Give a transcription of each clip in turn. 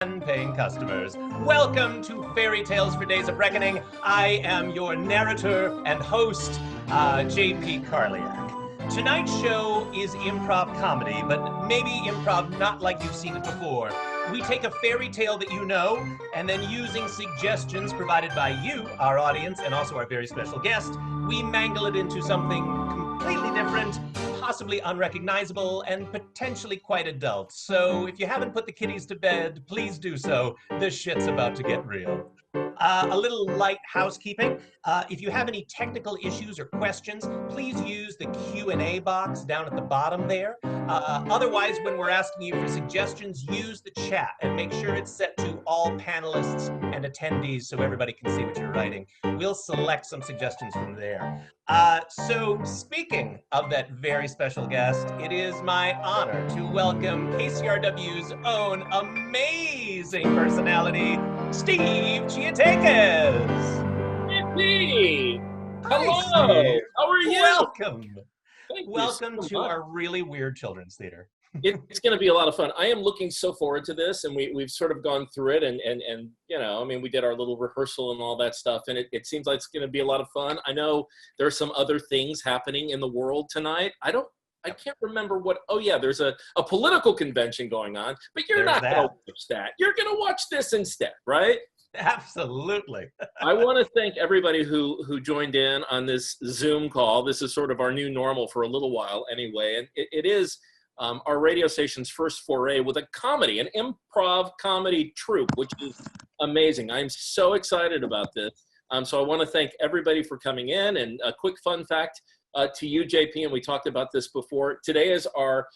and paying customers. Welcome to Fairytales for Days of Reckoning. I am your narrator and host, JP Carliak. Tonight's show is improv comedy, but maybe improv not like you've seen it before. We take a fairy tale that you know, and then using suggestions provided by you, our audience, and also our very special guest, we mangle it into something completely different, possibly unrecognizable, and potentially quite adult. So if you haven't put the kiddies to bed, please do so. This shit's about to get real. A little light housekeeping. If you have any technical issues or questions, please use the Q&A box down at the bottom there. Otherwise, when we're asking you for suggestions, use the chat and make sure it's set to all panelists and attendees so everybody can see what you're writing. We'll select some suggestions from there. So speaking of that very special guest, it is my honor to welcome KCRW's own amazing personality, Steve Chiotakis. Hey, Hi, hello. Steve. How are you? Welcome. Thank you Welcome so to much. our really weird children's theater. It's going to be a lot of fun. I am looking so forward to this, and we've sort of gone through it, and you know, I mean, we did our little rehearsal and all that stuff, and it seems like it's going to be a lot of fun. I know there are some other things happening in the world tonight. I can't remember what. Oh yeah, there's a political convention going on, but you're not going to watch that. You're going to watch this instead, right? Absolutely. I want to thank everybody who joined in on this Zoom call. This is sort of our new normal for a little while anyway. And it is our radio station's first foray with a comedy, an improv comedy troupe, which is amazing. I'm so excited about this. So I want to thank everybody for coming in. And a quick fun fact to you, JP, and we talked about this before. Today is our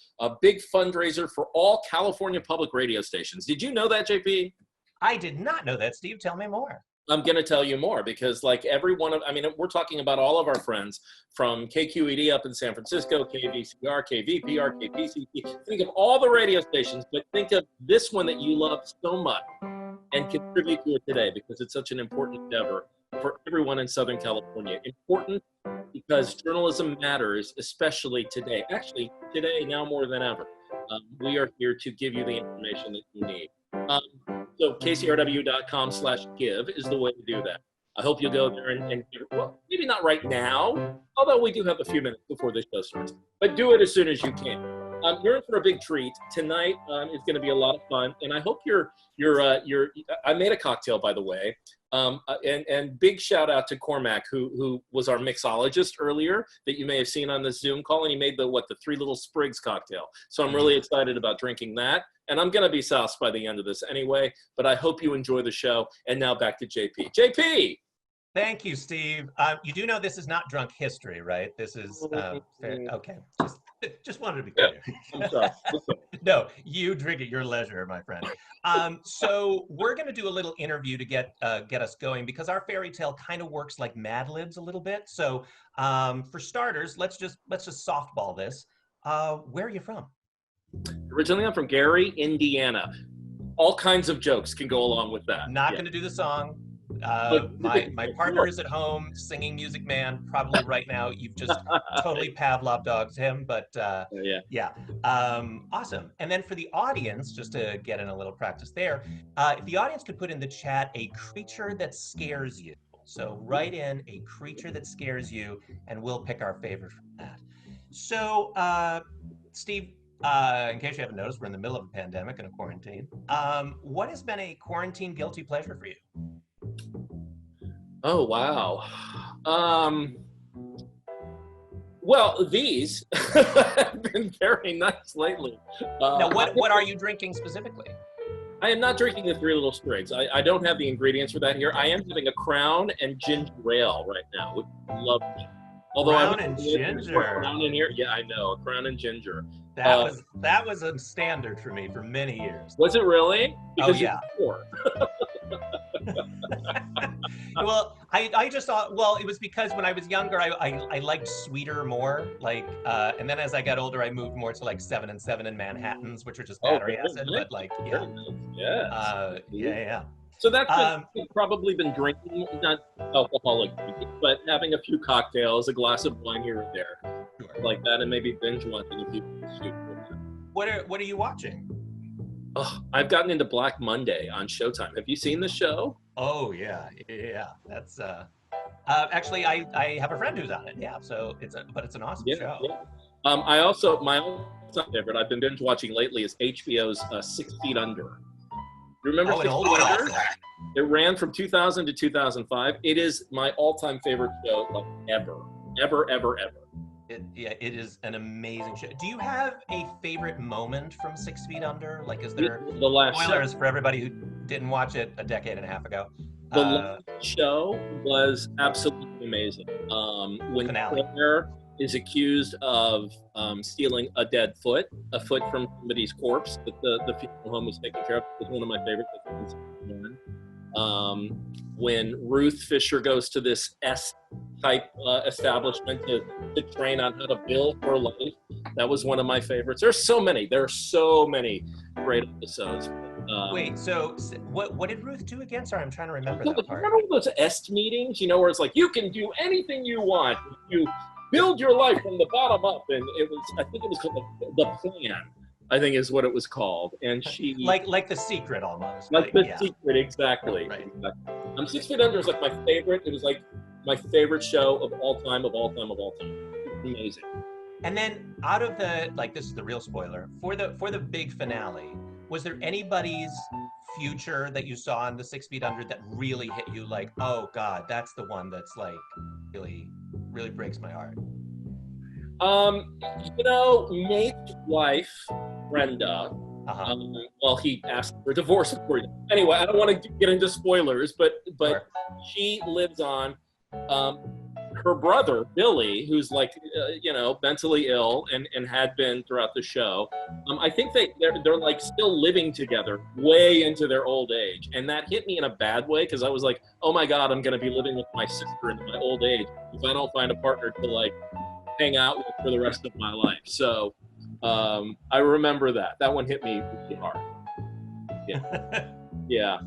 big fundraiser for all California public radio stations. Did you know that, JP? I did not know that, Steve. Tell me more. I'm going to tell you more because like every one of, I mean, we're talking about all of our friends from KQED up in San Francisco, KVCR, KVPR, KPCT. Think of all the radio stations, but think of this one that you love so much and contribute to it today because it's such an important endeavor for everyone in Southern California. Important because journalism matters, especially today. Actually, today, now more than ever. We are here to give you the information that you need. So kcrw.com/give is the way to do that. I hope you'll go there and well, maybe not right now, although we do have a few minutes before the show starts, but do it as soon as you can. You're in for a big treat. Tonight is going to be a lot of fun, and I hope I made a cocktail, by the way, and big shout out to Cormac, who was our mixologist earlier that you may have seen on the Zoom call, and he made the Three Little Sprigs cocktail. So I'm really excited about drinking that, and I'm going to be soused by the end of this anyway, but I hope you enjoy the show. And now back to JP. JP! Thank you, Steve. You do know this is not drunk history, right? This is, okay. Just wanted to be clear. I'm sorry. No, you drink at your leisure, my friend. So we're going to do a little interview to get us going because our fairy tale kind of works like Mad Libs a little bit. So for starters, let's just softball this. Where are you from? Originally, I'm from Gary, Indiana. All kinds of jokes can go along with that. Not going to do the song. My partner is at home singing Music Man. Probably right now you've just totally Pavlov dogged him, but yeah. Awesome. And then for the audience, just to get in a little practice there, if the audience could put in the chat a creature that scares you. So write in a creature that scares you, and we'll pick our favorite from that. So, Steve, in case you haven't noticed, we're in the middle of a pandemic and a quarantine. What has been a quarantine guilty pleasure for you? Oh, wow. Well, these have been very nice lately. Now, what are you drinking specifically? I am not drinking the Three Little Sprigs. I don't have the ingredients for that here. I am having a Crown and Ginger Ale right now, which I love. Although Crown and Ginger. Crown in here. Yeah, I know. Crown and Ginger. That was a standard for me for many years. Was it really? Because yeah. Well, I just thought, well, it was because when I was younger, I liked sweeter more, like, and then as I got older, I moved more to like 7 and 7 in Manhattans, which are just battery acid, but like, yeah. So that's probably been drinking, not alcoholic drinking, but having a few cocktails, a glass of wine here and there, like that, and maybe binge watching if you shoot. What are you watching? I've gotten into Black Monday on Showtime. Have you seen the show? Oh yeah, yeah. That's actually I have a friend who's on it. Yeah, so it's an awesome Yeah, show. yeah. I also, my all-time favorite I've been binge watching lately is HBO's 6 Feet Under. You remember Oh, an 6 old Feet Under? classic. It ran from 2000 to 2005. It is my all-time favorite show, like ever, ever, ever, ever. It is an amazing show. Do you have a favorite moment from 6 Feet Under? Like, is there The last spoilers for everybody who didn't watch it a decade and a half ago? The last show was absolutely amazing. When Finale. Claire is accused of stealing a dead foot, a foot from somebody's corpse that the funeral home was taking care of, was one of my favorite things. When Ruth Fisher goes to this S-type establishment to train on how to build her life, that was one of my favorites. There are so many great episodes. Wait, so what did Ruth do again? Sorry, I'm trying to remember that part. Remember those EST meetings, where it's like, you can do anything you want. You build your life from the bottom up. And I think it was called The Plan, I think is what it was called. And she... Like The Secret almost. Like The Secret, exactly. Right. 6 Feet Under is like my favorite. It was like my favorite show of all time. It's amazing. And then out of this is the real spoiler, for the big finale, was there anybody's future that you saw in the 6 Feet Under that really hit you like, oh God, that's the one that's like really, really breaks my heart? Nate's wife, Brenda, well, he asked for divorce, of course. Anyway, I don't want to get into spoilers, but Sure. She lives on her brother, Billy, who's mentally ill and had been throughout the show. I think they're like still living together way into their old age. And that hit me in a bad way because I was like, oh my God, I'm going to be living with my sister in my old age if I don't find a partner to like hang out with for the rest of my life. So I remember that. That one hit me really hard. Yeah. Yeah.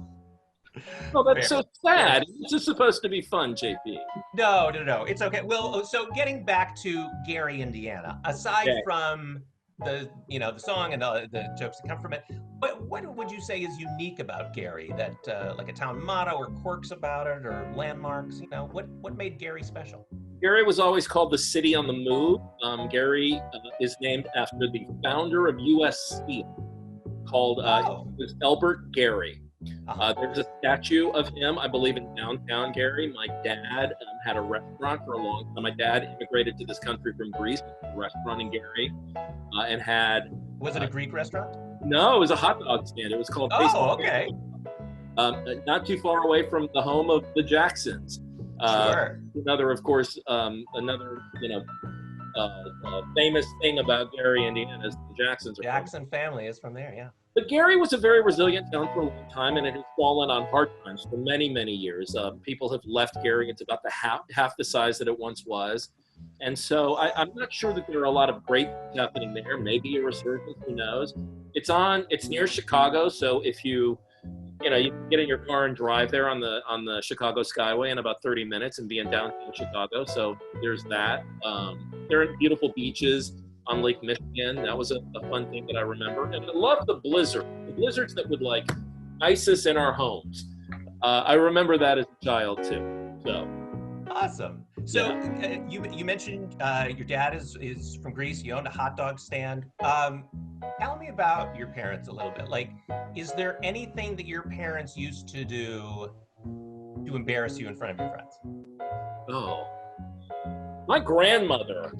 Oh, that's so sad. This is supposed to be fun, JP. No. It's okay. Well, so getting back to Gary, Indiana, aside from the song and the jokes that come from it, what would you say is unique about Gary that like a town motto or quirks about it or landmarks? What made Gary special? Gary was always called the city on the move. Gary is named after the founder of U.S. Steel, called Elbert Gary. There's a statue of him, I believe, in downtown Gary. My dad had a restaurant for a long time. My dad immigrated to this country from Greece, a restaurant in Gary, and had... Was it a Greek restaurant? No, it was a hot dog stand. It was called... okay. Not too far away from the home of the Jacksons. Sure. Another, of course, famous thing about Gary, Indiana is the Jacksons. Jackson family is from there, yeah. But Gary was a very resilient town for a long time, and it has fallen on hard times for many, many years. People have left Gary. It's about the half the size that it once was. And so I'm not sure that there are a lot of great things happening there. Maybe a resurgence, who knows? It's near Chicago, so if you can get in your car and drive there on the Chicago Skyway in about 30 minutes and be in downtown Chicago. So there's that. There are beautiful beaches on Lake Michigan. That was a fun thing that I remember. And I love the blizzards that would like ice us in our homes. I remember that as a child too. So awesome. So you mentioned your dad is from Greece. You owned a hot dog stand. Tell me about your parents a little bit. Like, is there anything that your parents used to do to embarrass you in front of your friends? Oh. My grandmother,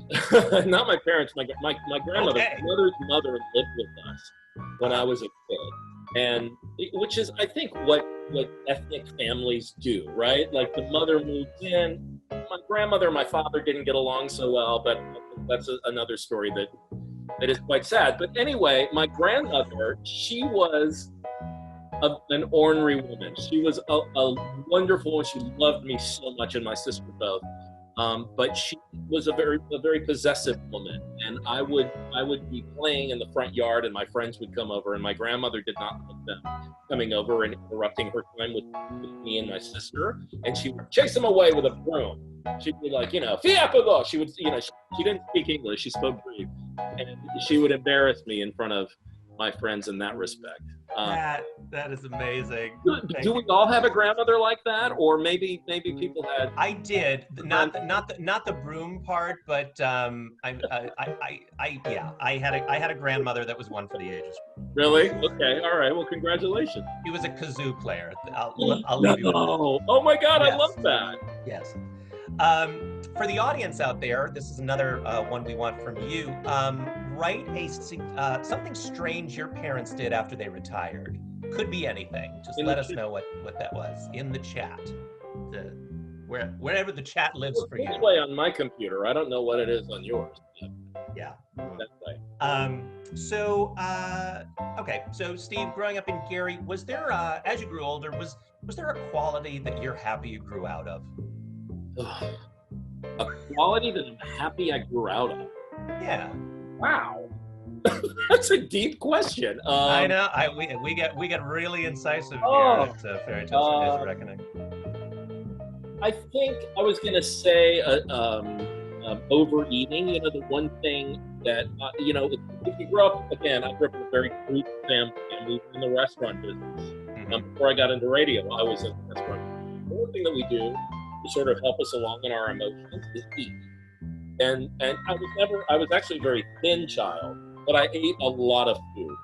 not my parents, my grandmother, my mother's mother lived with us when I was a kid. And which is, I think, what ethnic families do, right? Like the mother moved in. My grandmother and my father didn't get along so well, but that's another story that is quite sad. But anyway, my grandmother, she was an ornery woman. She was a wonderful, and she loved me so much, and my sister both. But she was a very possessive woman, and I would be playing in the front yard, and my friends would come over, and my grandmother did not like them coming over and interrupting her time with me and my sister, and she would chase them away with a broom. She'd be like, Fiapago! She would, she didn't speak English, she spoke Greek, and she would embarrass me in front of my friends in that respect. That is amazing. Do we all have a grandmother like that, or maybe people had? I did not the broom part, but I had a grandmother that was one for the ages. Really? Okay. All right. Well, congratulations. He was a kazoo player. I'll leave you with that. Oh my God! Yes. I love that. Yes. For the audience out there, this is another one we want from you. Write something strange your parents did after they retired. Could be anything. Just let us know what that was in the chat. Wherever the chat lives for you. Play on my computer. I don't know what it is on yours. Yeah. That's right. Okay. So Steve, growing up in Gary, was there as you grew older, was there a quality that you're happy you grew out of? A quality that I'm happy I grew out of. Yeah. Wow. That's a deep question. I know. We get really incisive here at Fairytales for Days of Reckoning. I think I was gonna say overeating. You know, the one thing that if you grew up again, I grew up in a very food family, and we were in the restaurant business. Before I got into radio, I was in the restaurant. The one thing that we do to sort of help us along in our emotions is eat. And I was actually a very thin child, but I ate a lot of food.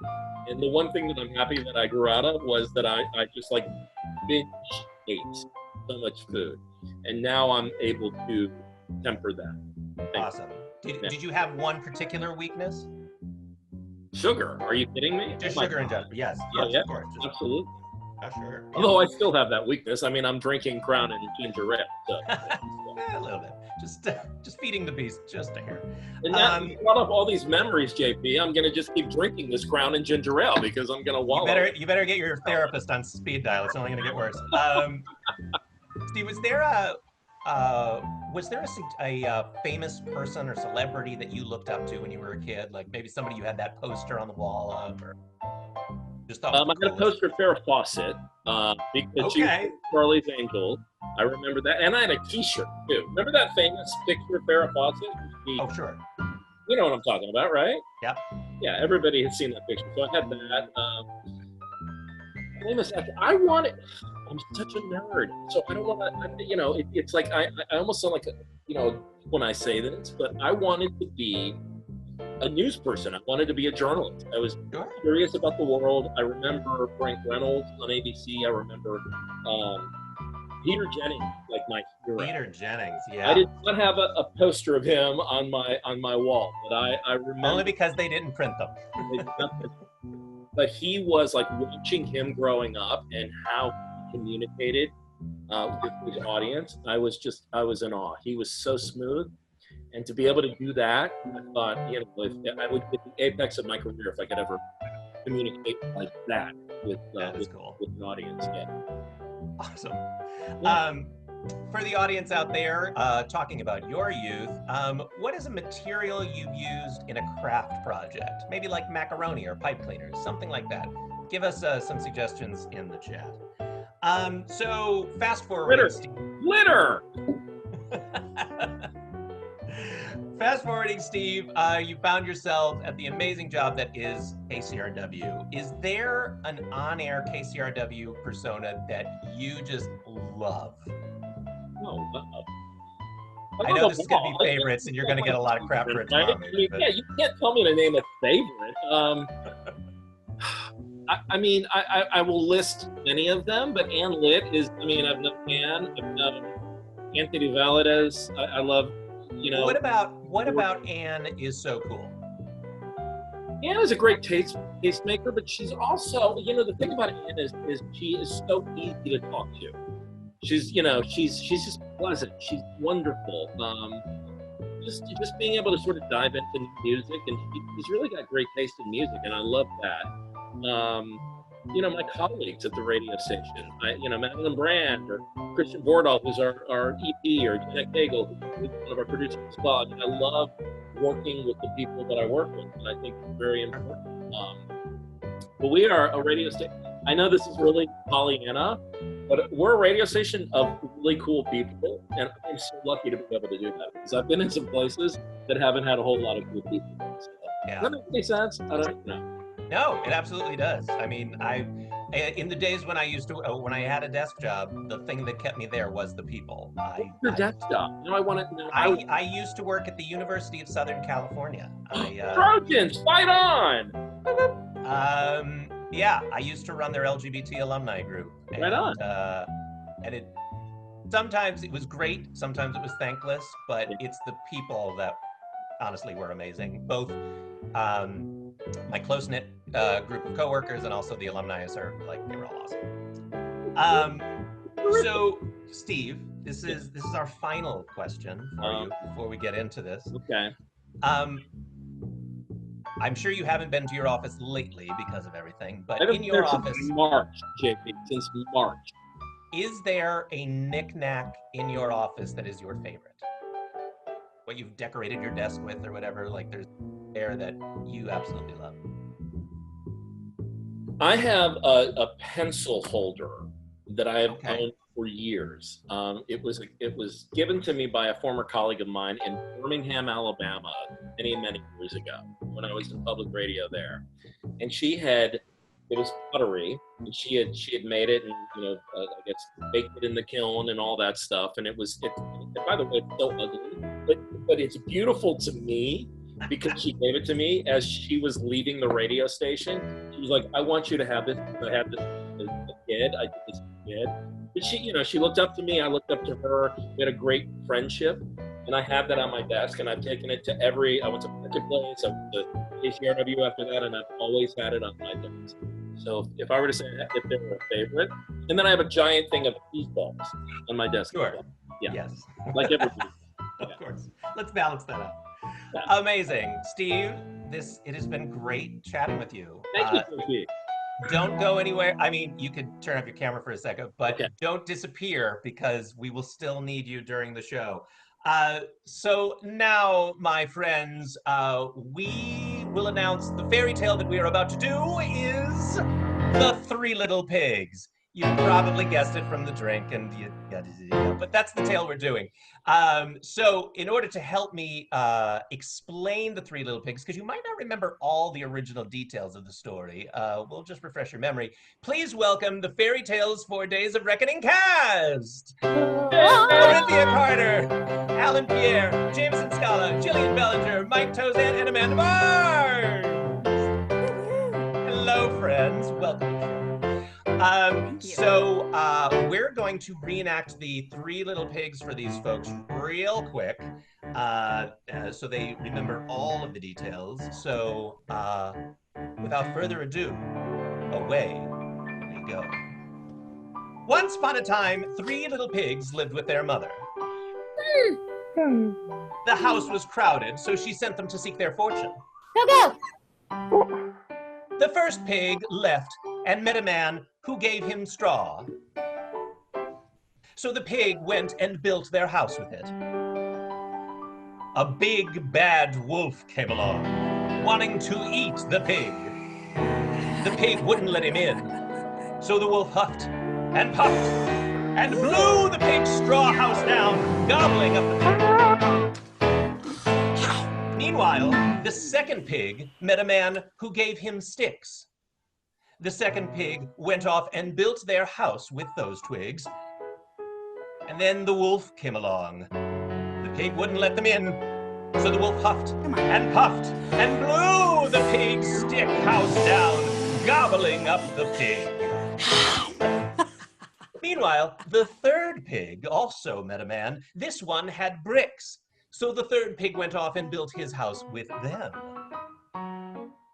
And the one thing that I'm happy that I grew out of was that I just like binge ate so much food. And now I'm able to temper that. Awesome. Did you have one particular weakness? Sugar. Are you kidding me? Just sugar in general. Yes. Oh, yeah, of course. Absolutely. Sure. Although I still have that weakness. I mean, I'm drinking Crown and ginger ale. So. A little bit. Just feeding the beast just a hair. And now you brought up all these memories, JP. I'm going to just keep drinking this Crown and ginger ale because I'm going to wallow. You better get your therapist on speed dial. It's only going to get worse. Steve, was there a famous person or celebrity that you looked up to when you were a kid? Like maybe somebody you had that poster on the wall of, or just I had a poster of Farrah Fawcett because she was Charlie's Angel. I remember that, and I had a T-shirt too. Remember that famous picture of Farrah Fawcett? Sure. You know what I'm talking about, right? Yep. Yeah, everybody has seen that picture. So I had that. Famous actor. I'm such a nerd, so I don't want to. It's like I almost sound like when I say this, but I wanted to be a news person. I wanted to be a journalist. I was curious about the world. I remember Frank Reynolds on ABC. I remember Peter Jennings, like my hero. Peter Jennings, yeah. I did not have a poster of him on my wall, but I remember only because they didn't print them. But he was like watching him growing up and how he communicated with his audience. I was in awe. He was so smooth. And to be able to do that, I thought, I would get the apex of my career if I could ever communicate like that with an audience. Yeah. Awesome. Yeah. For the audience out there, talking about your youth, what is a material you've used in a craft project? Maybe like macaroni or pipe cleaners, something like that. Give us some suggestions in the chat. So fast forward. Glitter. Fast forwarding, Steve, you found yourself at the amazing job that is KCRW. Is there an on-air KCRW persona that you just love? No. I know this is going to be favorites, and you're going to get a lot of crap for it tomorrow. Yeah, you can't tell me to name a favorite. I will list many of them, but Ann Litt is. I've known Ann. I've known Anthony Valadez. I love. What about Anne is so cool? Anne is a great tastemaker, but she's also, the thing about Anne is she is so easy to talk to. She's just pleasant. She's wonderful. Just being able to sort of dive into music, and she's really got great taste in music, and I love that. My colleagues at the radio station, Madeline Brand or Christian Bordahl, who's our EP, or Janet Cagle, who's one of our producers as well. I love working with the people that I work with, and I think it's very important. But we are a radio station. I know this is really Pollyanna, but we're a radio station of really cool people, and I'm so lucky to be able to do that, because I've been in some places that haven't had a whole lot of cool people. So, yeah. Does that make any sense? I don't know. No, it absolutely does. I mean, in the days when I used to, when I had a desk job, the thing that kept me there was the people. Your desk job. I want to know. I used to work at the University of Southern California. Trojans, fight on! Yeah, I used to run their LGBT alumni group. Right on. And it sometimes it was great, sometimes it was thankless, but it's the people that honestly were amazing. Both my close-knit group of coworkers and also the alumni are like, they were all awesome. So Steve, this is our final question for you before we get into this. Okay. I'm sure you haven't been to your office lately because of everything, but I've in your been office, since March, JP, since March. is there a knick-knack in your office that is your favorite? What you've decorated your desk with or whatever, like there's there that you absolutely love? I have a pencil holder that I have owned for years. It was given to me by a former colleague of mine in Birmingham, Alabama, many years ago when I was in public radio there, and it was pottery, and she had made it, and I guess baked it in the kiln and all that stuff, and by the way, it's so ugly, but it's beautiful to me because she gave it to me as she was leaving the radio station. She was like, "I want you to have this." I had this as a kid. I did this as a kid. But she looked up to me. I looked up to her. We had a great friendship, and I have that on my desk. And I've taken it to I went to Marketplace, I went to KCRW after that, and I've always had it on my desk. So if I were to say if they were a favorite, and then I have a giant thing of cheese balls on my desk. Sure. Yeah. Yes. Like everybody. Of course. Let's balance that out. Yeah. Amazing. Steve, it has been great chatting with you. Thank you, Sophie. Don't go anywhere. I mean, you could turn off your camera for a second, but don't disappear because we will still need you during the show. So now, my friends, we will announce the fairy tale that we are about to do is The Three Little Pigs. You probably guessed it from the drink, but that's the tale we're doing. So in order to help me explain The Three Little Pigs, because you might not remember all the original details of the story, we'll just refresh your memory. Please welcome the Fairytales 4 Days of Reckoning cast! Olympia Carter, Alan Pierre, Jameson Scala, Jillian Bellinger, Mike Tozan, and Amanda Barnes! Hello, friends. Welcome. So we're going to reenact the Three Little Pigs for these folks real quick, so they remember all of the details. So without further ado, away we go. Once upon a time, 3 little pigs lived with their mother. The house was crowded, so she sent them to seek their fortune. Go, go! The first pig left and met a man who gave him straw. So the pig went and built their house with it. A big bad wolf came along, wanting to eat the pig. The pig wouldn't let him in, so the wolf huffed and puffed and blew the pig's straw house down, gobbling up the pig. Meanwhile, the second pig met a man who gave him sticks. The second pig went off and built their house with those twigs. And then the wolf came along. The pig wouldn't let them in, so the wolf huffed and puffed and blew the pig's stick house down, gobbling up the pig. Meanwhile, the third pig also met a man. This one had bricks, so the third pig went off and built his house with them.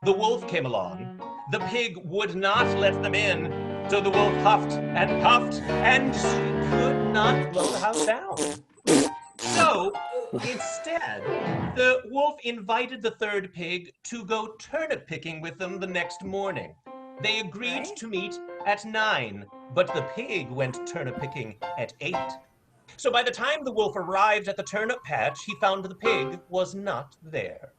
The wolf came along. The pig would not let them in, so the wolf huffed and puffed and could not blow the house down. So, instead, the wolf invited the third pig to go turnip picking with them the next morning. They agreed to meet at 9, but the pig went turnip picking at 8. So by the time the wolf arrived at the turnip patch, he found the pig was not there.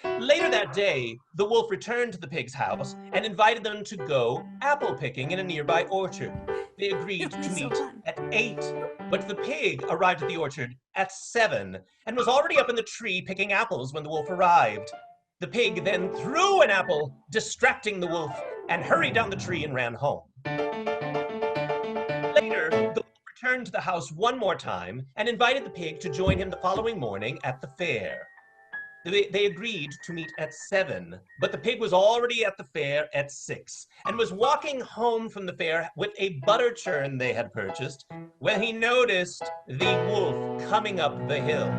Later that day, the wolf returned to the pig's house and invited them to go apple picking in a nearby orchard. They agreed to meet at 8, but the pig arrived at the orchard at 7 and was already up in the tree picking apples when the wolf arrived. The pig then threw an apple, distracting the wolf, and hurried down the tree and ran home. Later, the wolf returned to the house one more time and invited the pig to join him the following morning at the fair. They agreed to meet at 7, but the pig was already at the fair at 6 and was walking home from the fair with a butter churn they had purchased when he noticed the wolf coming up the hill.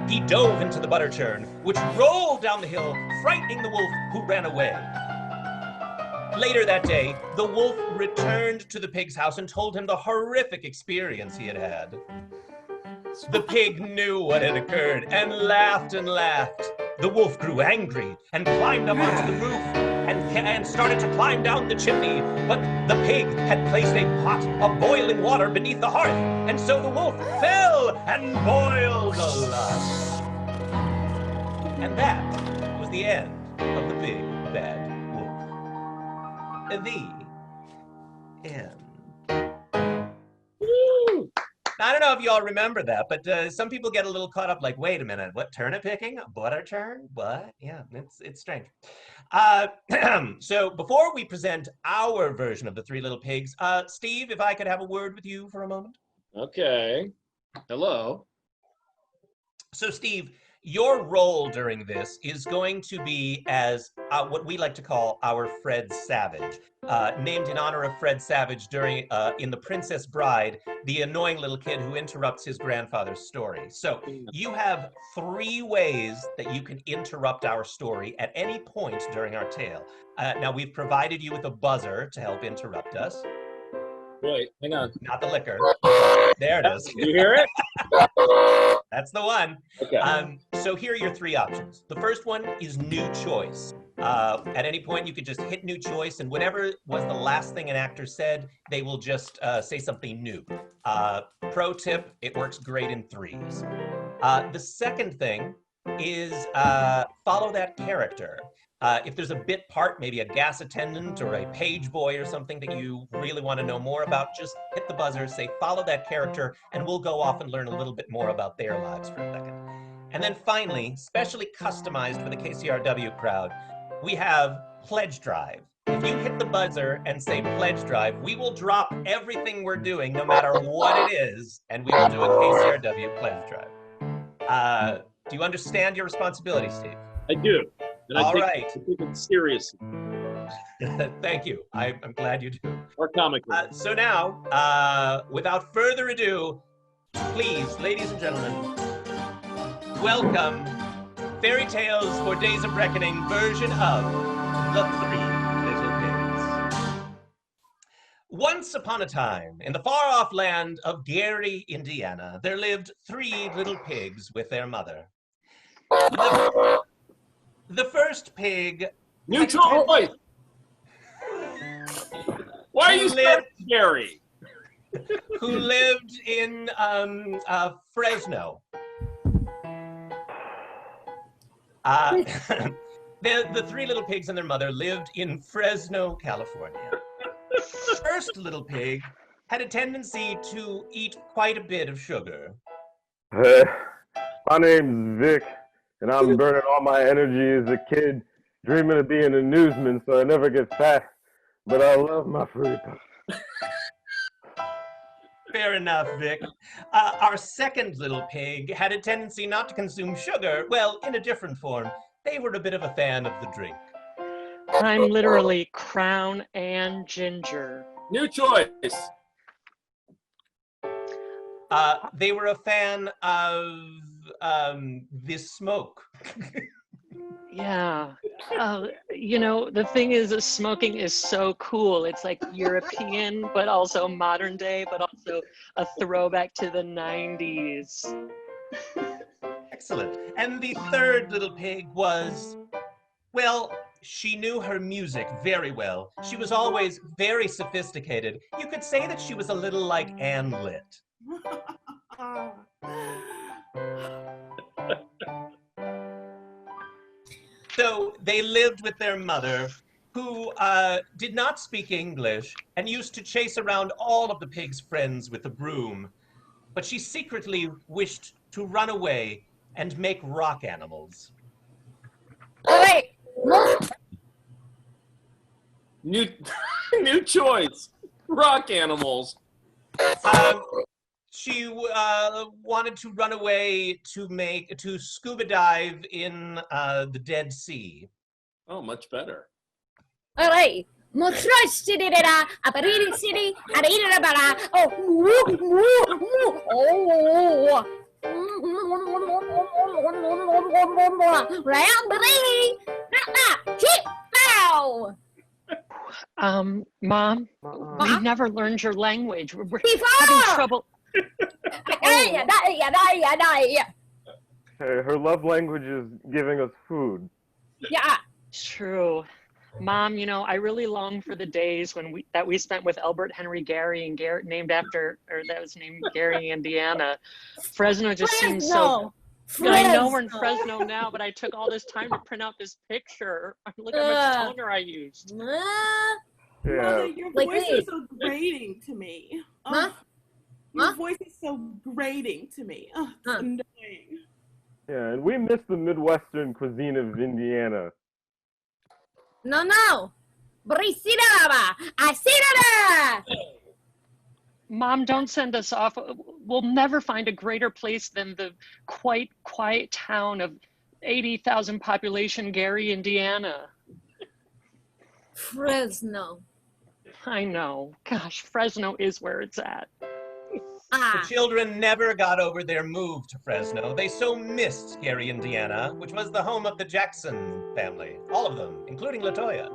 He dove into the butter churn, which rolled down the hill, frightening the wolf, who ran away. Later that day, the wolf returned to the pig's house and told him the horrific experience he had had. The pig knew what had occurred and laughed and laughed. The wolf grew angry and climbed up onto the roof and started to climb down the chimney, but the pig had placed a pot of boiling water beneath the hearth, and so the wolf fell and boiled alive. And that was the end of the big bad wolf. The end. I don't know if you all remember that, but some people get a little caught up like, wait a minute, what, turnip picking? Butter churn? What? Yeah, it's strange. So before we present our version of the Three Little Pigs, Steve, if I could have a word with you for a moment. Okay. Hello. So Steve, your role during this is going to be as what we like to call our Fred Savage, named in honor of Fred Savage during in The Princess Bride, the annoying little kid who interrupts his grandfather's story. So you have 3 ways that you can interrupt our story at any point during our tale. Now we've provided you with a buzzer to help interrupt us. Wait, hang on. Not the liquor. There it is. You hear it? That's the one. Okay. So here are your 3 options. The first one is new choice. At any point, you could just hit new choice, and whatever was the last thing an actor said, they will just say something new. Pro tip, it works great in 3s. The second thing is follow that character. If there's a bit part, maybe a gas attendant or a page boy or something that you really want to know more about, just hit the buzzer, say follow that character, and we'll go off and learn a little bit more about their lives for a second. And then finally, specially customized for the KCRW crowd, we have Pledge Drive. If you hit the buzzer and say Pledge Drive, we will drop everything we're doing, no matter what it is, and we will do a KCRW Pledge Drive. Do you understand your responsibility, Steve? I do. And All I right. take it seriously. Thank you. I'm glad you do. Or comically. So now, without further ado, please, ladies and gentlemen, welcome Fairytales for Days of Reckoning version of The Three Little Pigs. Once upon a time, in the far-off land of Gary, Indiana, there lived 3 little pigs with their mother. The first pig... Neutral voice! Why are you so scary? Who lived in Fresno. The 3 little pigs and their mother lived in Fresno, California. The first little pig had a tendency to eat quite a bit of sugar. My name's Vic, and I'm burning all my energy as a kid, dreaming of being a newsman so I never get fat. But I love my fruit. Fair enough, Vic. Our second little pig had a tendency not to consume sugar, well, in a different form. They were a bit of a fan of the drink. I'm literally Crown and Ginger. New choice. They were a fan of the smoke. Yeah. You know, the thing is, smoking is so cool. It's like European, but also modern day, but also a throwback to the 90s. Excellent. And the third little pig was, well, she knew her music very well. She was always very sophisticated. You could say that she was a little like Anne Lit. So they lived with their mother, who did not speak English and used to chase around all of the pig's friends with a broom. But she secretly wished to run away and make rock animals. Oh, wait. New new choice. Rock animals. She wanted to run away to scuba dive in the Dead Sea. Oh, much better. Alright. Aspirations, Mom, we never learned your language. We're having trouble. Her love language is giving us food. Yeah. True. Mom, I really long for the days when we spent with Albert Henry Gary and Gary, named Gary, Indiana. Fresno just seems so. I know we're in Fresno now, but I took all this time to print out this picture. Look how much toner I used. Mother, your voice is so grating to me. Your voice is so grating to me. It's annoying. Yeah, and we miss the Midwestern cuisine of Indiana. No. Mom, don't send us off. We'll never find a greater place than the quite quiet town of 80,000 population, Gary, Indiana. Fresno. I know. Gosh, Fresno is where it's at. The children never got over their move to Fresno. They so missed Gary, Indiana, which was the home of the Jackson family. All of them, including LaToya.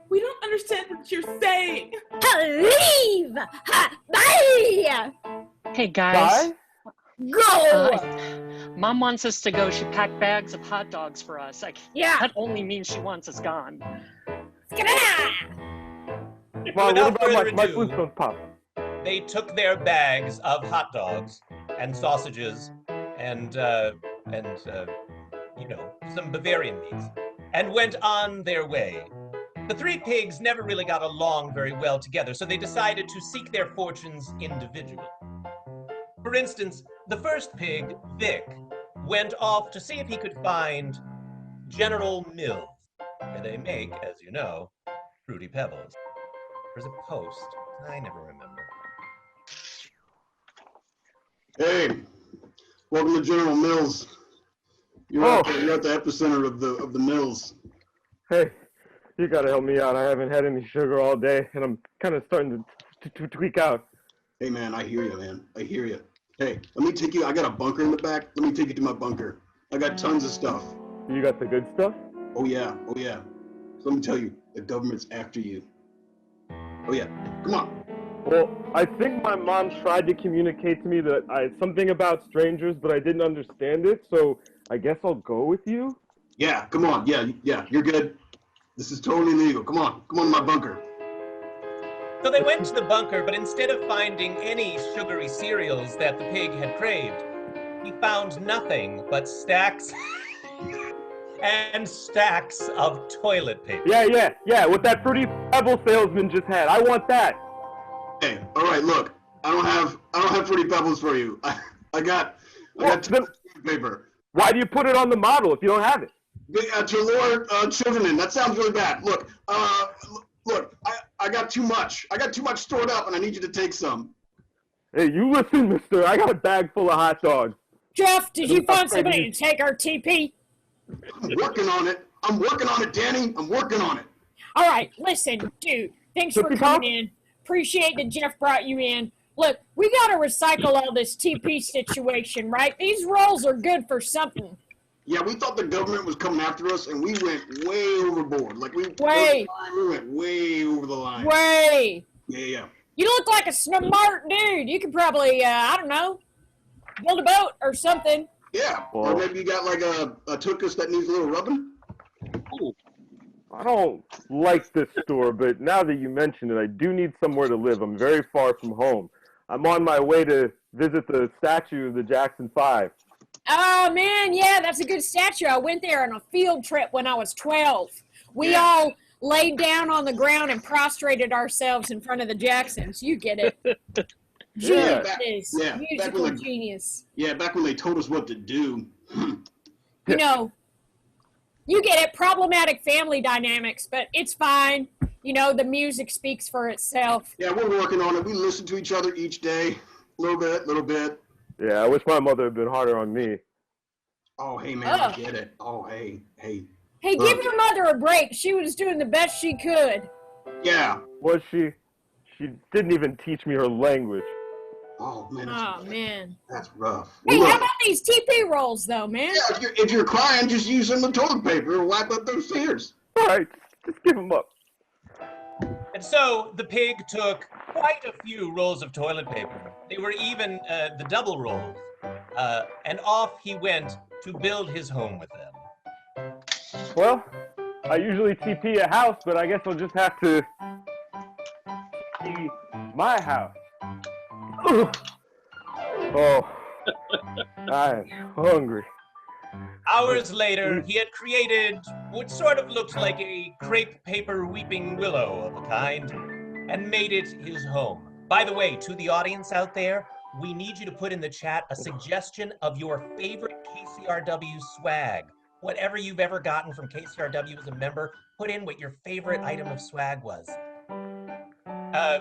We don't understand what you're saying. Leave! Bye! Hey, guys. Bye? Go! Mom wants us to go. She packed bags of hot dogs for us. That only means she wants us gone. Mom, what about my Flintstone pop? They took their bags of hot dogs and sausages and some Bavarian meats and went on their way. The three pigs never really got along very well together, so they decided to seek their fortunes individually. For instance, the first pig, Vic, went off to see if he could find General Mills, where they make, as you know, Fruity Pebbles. There's a post. I never remember. Hey, welcome to General Mills. You're at the epicenter of the mills. Hey, you gotta help me out. I haven't had any sugar all day, and I'm kind of starting to tweak out. Hey, man, I hear you, man. I hear you. Hey, let me take you. I got a bunker in the back. Let me take you to my bunker. I got tons of stuff. You got the good stuff? Oh, yeah. So let me tell you, the government's after you. Oh, yeah. Come on. Well, I think my mom tried to communicate to me that something about strangers, but I didn't understand it, so I guess I'll go with you? Yeah, come on. Yeah, you're good. This is totally legal. Come on to my bunker. So they went to the bunker, but instead of finding any sugary cereals that the pig had craved, he found nothing but stacks and stacks of toilet paper. Yeah, what that Fruity Pebble salesman just had. I want that. Hey, all right, look. I don't have Fruity Pebbles for you. I got toilet paper. Why do you put it on the model if you don't have it? To lure children in. That sounds really bad. Look, I got too much. I got too much stored up, and I need you to take some. Hey, you listen, mister. I got a bag full of hot dogs. Jeff, did you find somebody to take our TP? I'm working on it. Danny. I'm working on it. All right, listen, dude. Thanks for coming in. Appreciate that Jeff brought you in. Look, we got to recycle all this TP situation, right? These rolls are good for something. Yeah, we thought the government was coming after us, and we went way overboard. Like we went way over the line. Way. Yeah. You look like a smart dude. You could probably, I don't know, build a boat or something. Yeah. Or maybe you got like a tuchus that needs a little rubbing. Ooh. I don't like this store, but now that you mention it, I do need somewhere to live. I'm very far from home. I'm on my way to visit the statue of the Jackson 5. Oh, man, yeah, that's a good statue. I went there on a field trip when I was 12. We all laid down on the ground and prostrated ourselves in front of the Jacksons. You get it. Yeah. Genius. Yeah, Musical genius. Yeah, back when they told us what to do. You know, you get it, problematic family dynamics, but it's fine. You know, the music speaks for itself. Yeah, we're working on it. We listen to each other each day. Little bit. Yeah, I wish my mother had been harder on me. Oh, hey, man, I get it. Oh, hey. Hey, give your mother a break. She was doing the best she could. Yeah. Was she? She didn't even teach me her language. Oh, man. Man. That's rough. Hey, Look, how about these TP rolls, though, man? Yeah, if you're crying, just use some of the toilet paper and wipe up those tears. All right, just give them up. And so the pig took quite a few rolls of toilet paper. They were even the double rolls. And off he went to build his home with them. Well, I usually TP a house, but I guess I'll just have to TP my house. Ugh. Oh, I'm hungry. Hours later, he had created what sort of looked like a crepe paper weeping willow of a kind and made it his home. By the way, to the audience out there, we need you to put in the chat a suggestion of your favorite KCRW swag. Whatever you've ever gotten from KCRW as a member, put in what your favorite item of swag was.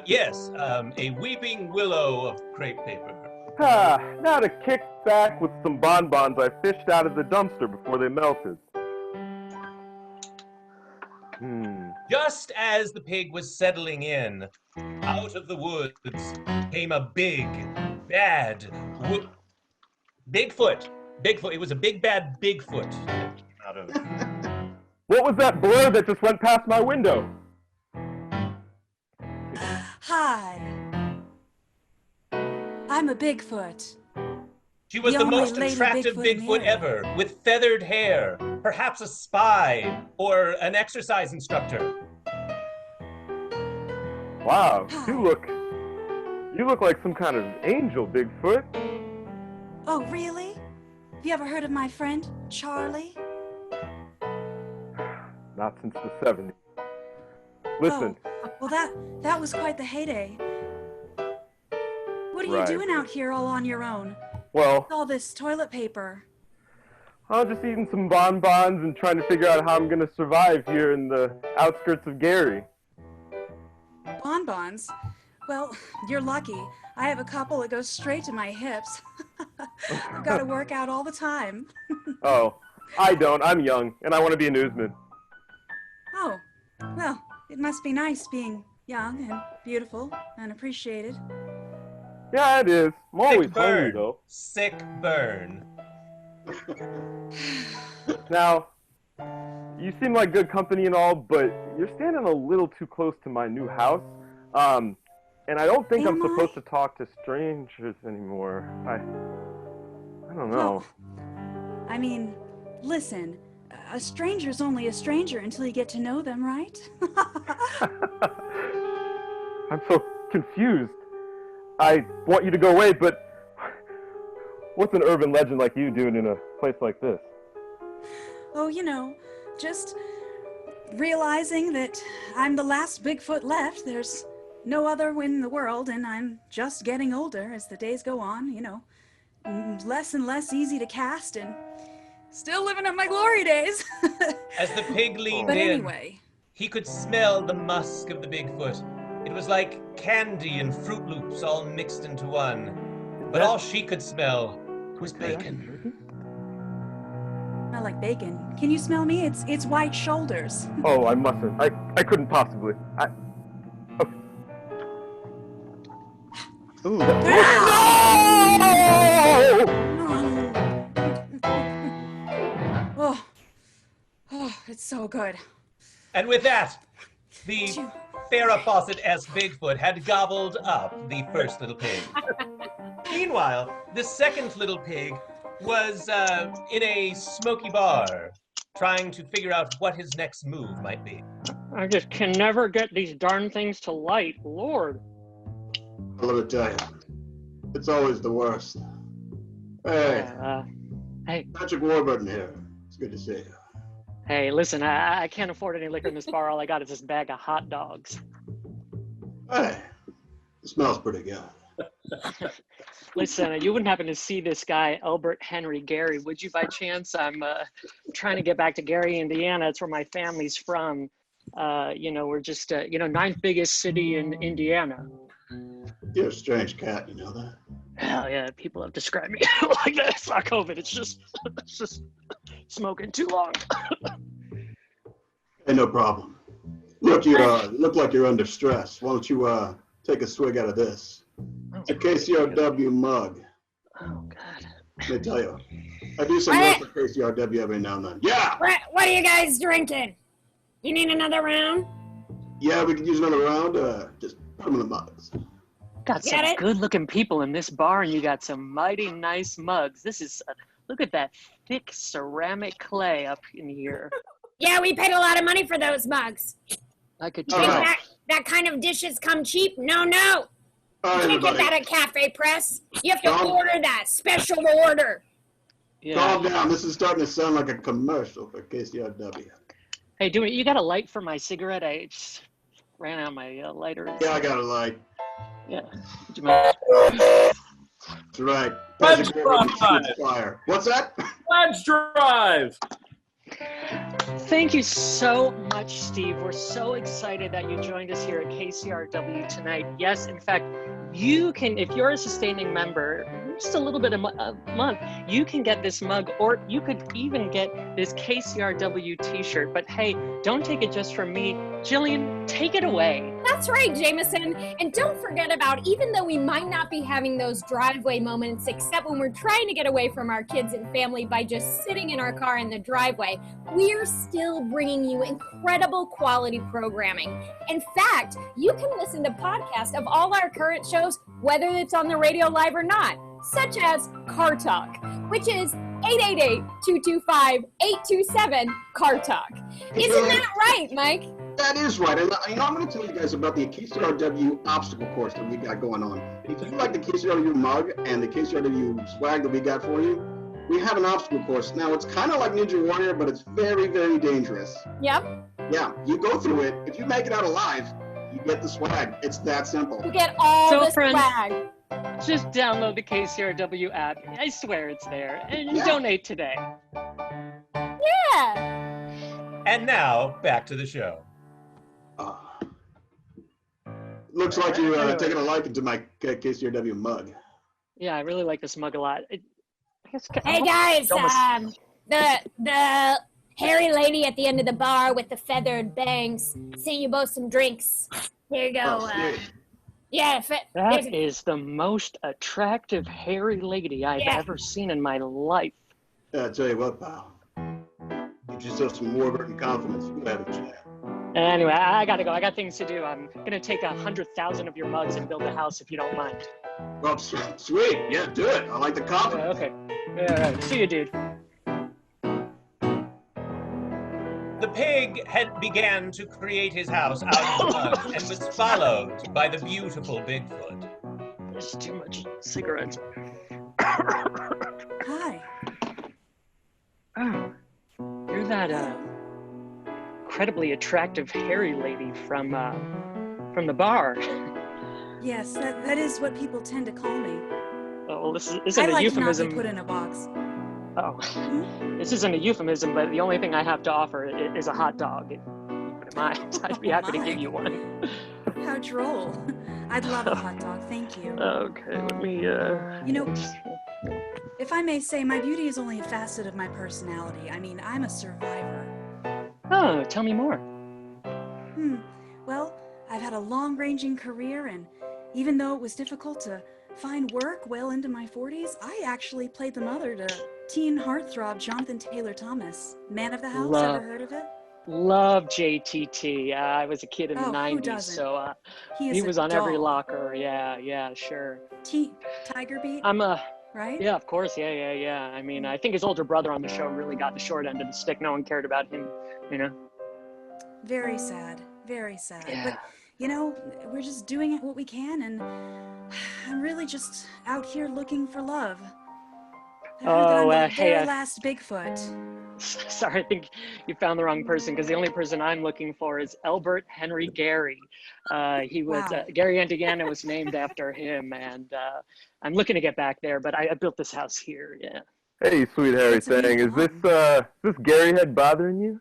Yes, a weeping willow of crepe paper. Now to kick back with some bonbons I fished out of the dumpster before they melted. Just as the pig was settling in, out of the woods came a big, bad Bigfoot. It was a big, bad Bigfoot that came out of. What was that blur that just went past my window? Hi. I'm a Bigfoot. She was the most attractive Bigfoot ever, with feathered hair, perhaps a spy or an exercise instructor. Wow, you look like some kind of angel, Bigfoot. Oh, really? Have you ever heard of my friend, Charlie? Not since the 70s. Listen. Oh, well, that was quite the heyday. What are you doing out here all on your own? Well, all this toilet paper. I'm just eating some bonbons and trying to figure out how I'm going to survive here in the outskirts of Gary. Bonbons? Well, you're lucky. I have a couple that go straight to my hips. I've got to work out all the time. Oh, I don't. I'm young, and I want to be a newsman. Oh, well, it must be nice being young and beautiful and appreciated. Yeah, it is. I'm always hungry, burn. though. Sick burn. Now, you seem like good company and all, but you're standing a little too close to my new house. And I don't think I'm supposed to talk to strangers anymore. I don't know. Well, I mean, listen, a stranger's only a stranger until you get to know them, right? I'm so confused. I want you to go away, but what's an urban legend like you doing in a place like this? Oh, just realizing that I'm the last Bigfoot left. There's no other in the world, and I'm just getting older as the days go on, less and less easy to cast, and still living up my glory days. As the pig leaned but in, anyway, he could smell the musk of the Bigfoot. It was like candy and Fruit Loops all mixed into one. But all she could smell was bacon. I like bacon. Can you smell me? It's white shoulders. Oh, I mustn't. I couldn't possibly. Ooh, Oh, it's so good. And with that, the Farrah Fawcett-esque Bigfoot had gobbled up the first little pig. Meanwhile, the second little pig was in a smoky bar, trying to figure out what his next move might be. I just can never get these darn things to light, Lord. Let me tell you, it's always the worst. Hey, Hey, Patrick Warburton here. It's good to see you. hey, listen, I can't afford any liquor in this bar. All I got is this bag of hot dogs. Hey, it smells pretty good. Listen, you wouldn't happen to see this guy, Albert Henry Gary, would you by chance? I'm trying to get back to Gary, Indiana. It's where my family's from. We're just, ninth biggest city in Indiana. You're a strange cat, you know that? Hell yeah, people have described me like that. It's not COVID, it's just smoking too long. Hey, no problem. Look, you look like you're under stress. Why don't you take a swig out of this? It's a KCRW mug. Oh, God. Let me tell you, I do some work for KCRW every now and then. Yeah! What are you guys drinking? You need another round? Yeah, we could use another round. Just put them in the mugs. Got some good-looking people in this bar, and you got some mighty nice mugs. This is, look at that thick ceramic clay up in here. Yeah, we paid a lot of money for those mugs. I could tell. That kind of dishes come cheap? No. You can't get that at Cafe Press. You have to order that. Special order. Yeah. Calm down. This is starting to sound like a commercial for KCRW. Hey, you got a light for my cigarette? I just ran out of my lighter. Yeah, I got a light. Yeah. Would you mind? That's right. Let's drive. Fire. What's that? Let's drive. Thank you so much, Steve. We're so excited that you joined us here at KCRW tonight. Yes, in fact, you can, if you're a sustaining member, just a little bit a month, you can get this mug, or you could even get this KCRW t-shirt. But hey, don't take it just from me. Jillian, take it away. That's right, Jameson. And don't forget about, even though we might not be having those driveway moments, except when we're trying to get away from our kids and family by just sitting in our car in the driveway, we're still bringing you incredible quality programming. In fact, you can listen to podcasts of all our current shows, whether it's on the radio live or not, such as Car Talk, which is 888-225-827 Talk. Isn't that right, Mike? That is right. And I'm going to tell you guys about the KCRW obstacle course that we got going on. If you like the KCRW mug and the KCRW swag that we got for you, we have an obstacle course. Now, it's kind of like Ninja Warrior, but it's very, very dangerous. Yep. Yeah, you go through it. If you make it out alive, you get the swag. It's that simple. You get all the swag. Just download the KCRW app. I swear it's there. And donate today. Yeah. And now, back to the show. Looks like you're taking a liking to my KCRW mug. Yeah, I really like this mug a lot. Hey guys, the hairy lady at the end of the bar with the feathered bangs sent you both some drinks. Here you go. That is the most attractive hairy lady I've ever seen in my life. Yeah, I'll tell you what, pal. Get yourself some Warburton confidence. We'll have a chat. Anyway, I gotta go. I got things to do. I'm gonna take 100,000 of your mugs and build a house if you don't mind. Well, sweet. Yeah, do it. I like the confidence. Okay. All right. See you, dude. The pig had began to create his house out of the mud and was followed by the beautiful Bigfoot. There's too much cigarettes. Hi. Oh, you're that incredibly attractive hairy lady from the bar. Yes, that is what people tend to call me. Oh, well, this isn't a euphemism. I like not to be put in a box. Oh, This isn't a euphemism, but the only thing I have to offer is a hot dog. I'd be happy to give you one. How droll. I'd love a hot dog, thank you. Okay, let me, You know, if I may say, my beauty is only a facet of my personality. I mean, I'm a survivor. Oh, tell me more. Well, I've had a long-ranging career, and even though it was difficult to find work well into my 40s, I actually played the mother to teen heartthrob Jonathan Taylor Thomas. Man of the House, ever heard of it? Love JTT. I was a kid in the 90s, so he was on every locker. Yeah, sure. Tiger Beat? Right? Yeah, of course. Yeah. I mean, I think his older brother on the show really got the short end of the stick. No one cared about him, you know? Very sad. Very sad. Yeah. But, you know, we're just doing what we can, and I'm really just out here looking for love. I heard that I'm the last Bigfoot. Sorry, I think you found the wrong person, because the only person I'm looking for is Albert Henry Gary. He was Wow. Gary, Indiana was named after him, and I'm looking to get back there, but I built this house here. Yeah. Hey, sweet Harry It's a thing. Is beautiful this Gary head bothering you?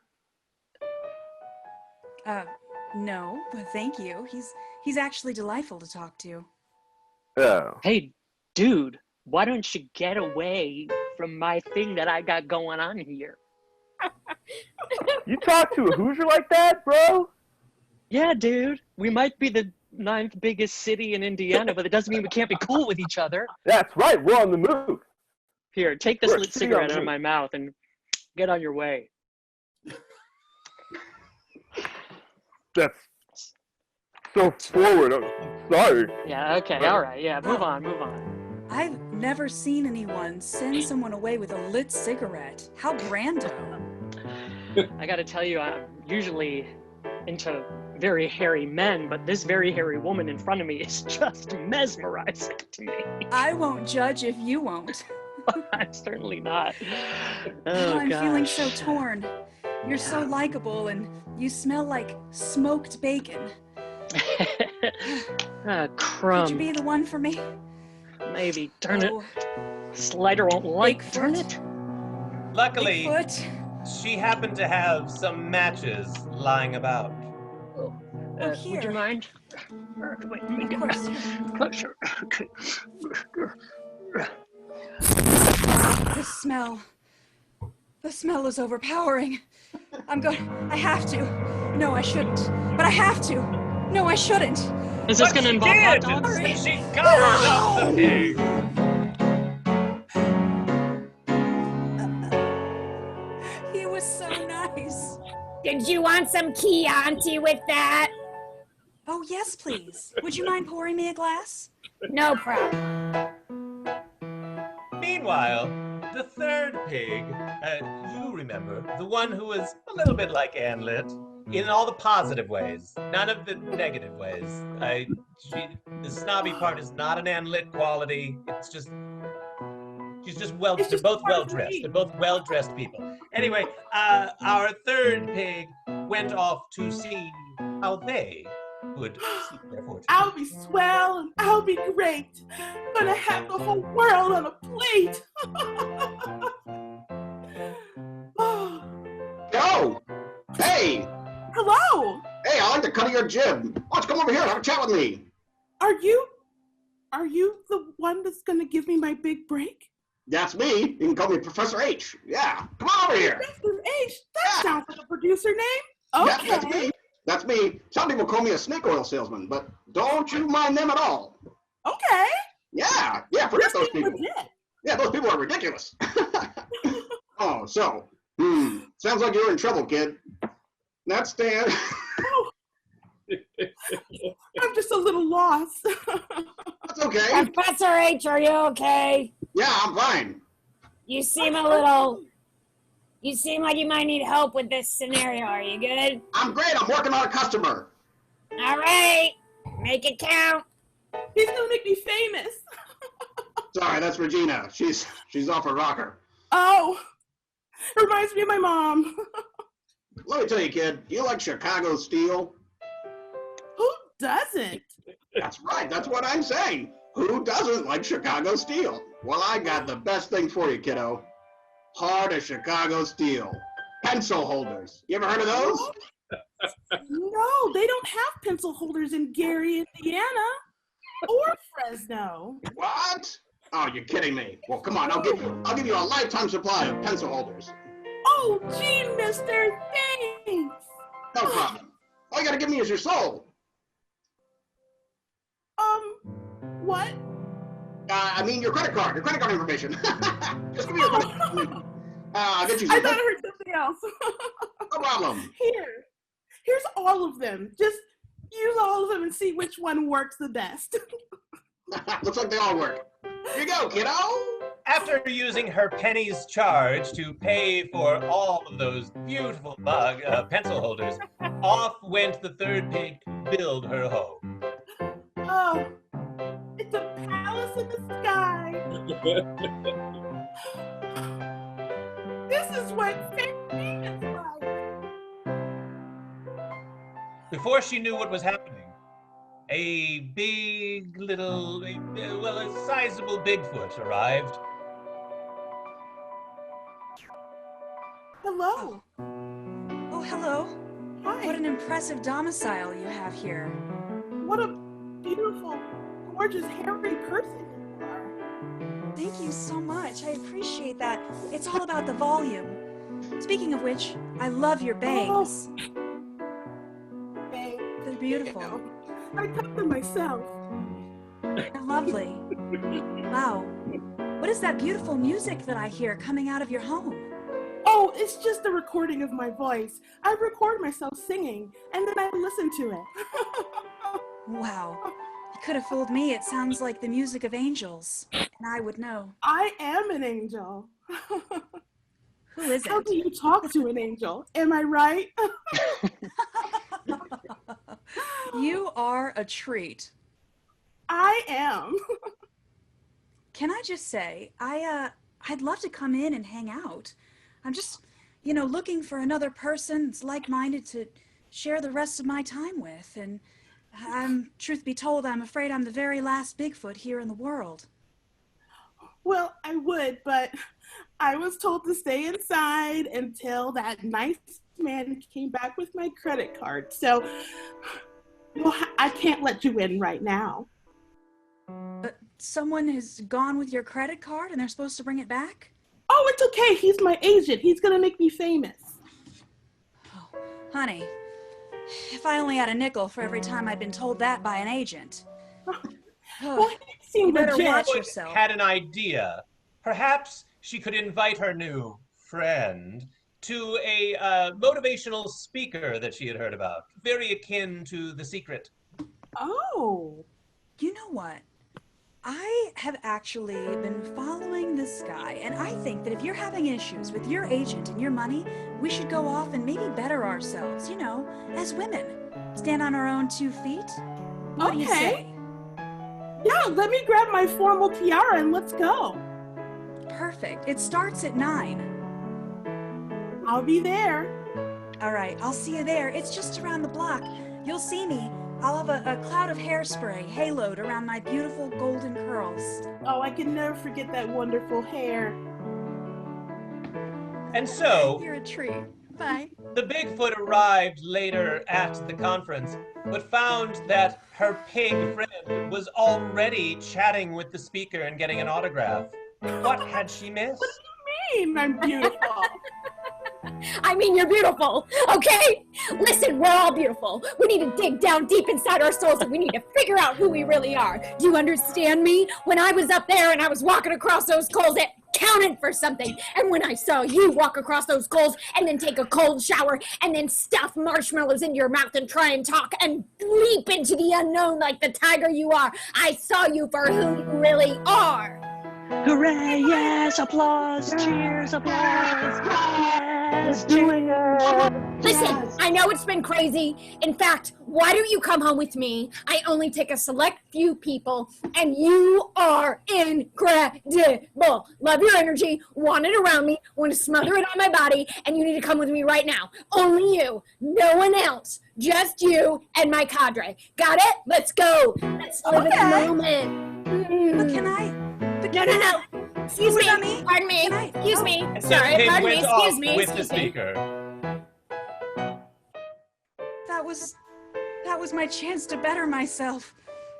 No, but thank you. He's actually delightful to talk to. Oh. Hey, dude, why don't you get away from my thing that I got going on here? You talk to a Hoosier like that, bro? Yeah, dude. We might be the 9th biggest city in Indiana, but it doesn't mean we can't be cool with each other. That's right. We're on the move. Here, take this We're lit sitting cigarette on out of move. my mouth and get on your way. That's so forward. I'm sorry. Yeah, okay, all right. Yeah, move on. I've never seen anyone send someone away with a lit cigarette. How brando. I gotta tell you, I'm usually into very hairy men, but this very hairy woman in front of me is just mesmerizing to me. I won't judge if you won't. I'm certainly not. Oh, I'm feeling gosh. so torn. You're so likable and you smell like smoked bacon. Crumb. Could you be the one for me? Maybe. Turn Oh, it. Slider won't like. Bigfoot. Turn it. Luckily, Bigfoot. she happened to have some matches lying about. Would here. you mind? Wait, let me Of get course. closer. Okay. The smell is overpowering. I have to. No, I shouldn't. But I have to. No, I shouldn't. Is this going to involve hot Did! dogs? She covered up the pig. He was so nice. Did you want some Chianti with that? Oh, yes, please. Would you mind pouring me a glass? No problem. Meanwhile, the third pig, you remember, the one who was a little bit like Anlit, in all the positive ways, none of the negative ways. The snobby part is not an Anlit quality. It's just, they're both well-dressed. They're both well-dressed people. Anyway, our third pig went off to see how they would seek their fortune. I'll be swell and I'll be great. Gonna have the whole world on a plate. Yo! Hey! Hello! Hey, I like the cut of your jib. Why don't you come over here and have a chat with me? Are you the one that's gonna give me my big break? That's me. You can call me Professor H. Yeah. Come on over here. Professor H? That sounds like a producer name. Yeah, Okay. that's me. That's me. Some people call me a snake oil salesman, but don't you mind them at all. Okay. Yeah, forget This those seems people. legit. Yeah, those people are ridiculous. Oh, so, sounds like you're in trouble, kid. That's Stan. I'm just a little lost. That's okay. Professor H, are you okay? Yeah, I'm fine. You seem like you might need help with this scenario. Are you good? I'm great. I'm working on a customer. All right. Make it count. He's gonna make me famous. Sorry, that's Regina. She's off her rocker. Oh, reminds me of my mom. Let me tell you, kid, you like Chicago steel? Who doesn't? That's right. That's what I'm saying. Who doesn't like Chicago steel? Well, I got the best thing for you, kiddo. Hard as Chicago steel. Pencil holders. You ever heard of those? No, they don't have pencil holders in Gary, Indiana, or Fresno. What? Oh, you're kidding me. Well, come on. I'll give you a lifetime supply of pencil holders. Oh, gee, mister, thanks. No problem. All you gotta give me is your soul. What? I mean your credit card information. Just give me your credit card. I'll get you I something. thought I heard something else. No problem. Here's all of them. Just use all of them and see which one works the best. Looks like they all work. Here you go, kiddo. After using her penny's charge to pay for all of those beautiful pencil holders, off went the third pig to build her home. Oh, it's a palace in the sky. This is what fame is like. Before she knew what was happening, a big little, a sizable Bigfoot arrived. Hello. Oh, hello. Hi. What an impressive domicile you have here. What a beautiful, gorgeous, hairy person you are. Thank you so much. I appreciate that. It's all about the volume. Speaking of which, I love your bangs. Thank They're beautiful. you. I cut them myself. They're lovely. Wow. What is that beautiful music that I hear coming out of your home? Oh, it's just a recording of my voice. I record myself singing, and then I listen to it. Wow. You could have fooled me. It sounds like the music of angels, and I would know. I am an angel. Who is it? How do you talk to an angel? Am I right? You are a treat. I am. Can I just say, I'd love to come in and hang out. I'm just, looking for another person that's like-minded to share the rest of my time with. And truth be told, I'm afraid I'm the very last Bigfoot here in the world. Well, I would, but I was told to stay inside until that nice man came back with my credit card. So, well, I can't let you in right now. But someone has gone with your credit card and they're supposed to bring it back? Oh, it's okay. He's my agent. He's going to make me famous. Oh, honey, if I only had a nickel for every time I'd been told that by an agent. Well, he You seemed better legit. watch yourself. Had an idea. Perhaps she could invite her new friend to a motivational speaker that she had heard about, very akin to The Secret. Oh. You know what? I have actually been following this guy, and I think that if you're having issues with your agent and your money, we should go off and maybe better ourselves, as women. Stand on our own 2 feet. What do you say? Yeah, let me grab my formal tiara and let's go. Perfect. It starts at 9. I'll be there. All right, I'll see you there. It's just around the block. You'll see me. I'll have a cloud of hairspray haloed around my beautiful golden curls. Oh, I can never forget that wonderful hair. And so, You're a treat. Bye. the Bigfoot arrived later at the conference, but found that her pig friend was already chatting with the speaker and getting an autograph. What had she missed? What do you mean I'm beautiful? I mean, you're beautiful, okay? Listen, we're all beautiful. We need to dig down deep inside our souls and we need to figure out who we really are. Do you understand me? When I was up there and I was walking across those coals, it counted for something. And when I saw you walk across those coals and then take a cold shower and then stuff marshmallows into your mouth and try and talk and leap into the unknown like the tiger you are, I saw you for who you really are. Hooray, yes, applause, cheers, applause, yes, doing it. Listen, I know it's been crazy. In fact, why don't you come home with me? I only take a select few people, and you are incredible. Love your energy, want it around me, want to smother it on my body, and you need to come with me right now. Only you, no one else, just you and my cadre. Got it? Let's go. Let's live in the moment. But can I? No. Excuse me. Pardon me. Excuse me. And so Sorry. Pig Pardon me. went off Excuse me. with the Excuse me. speaker. That was my chance to better myself.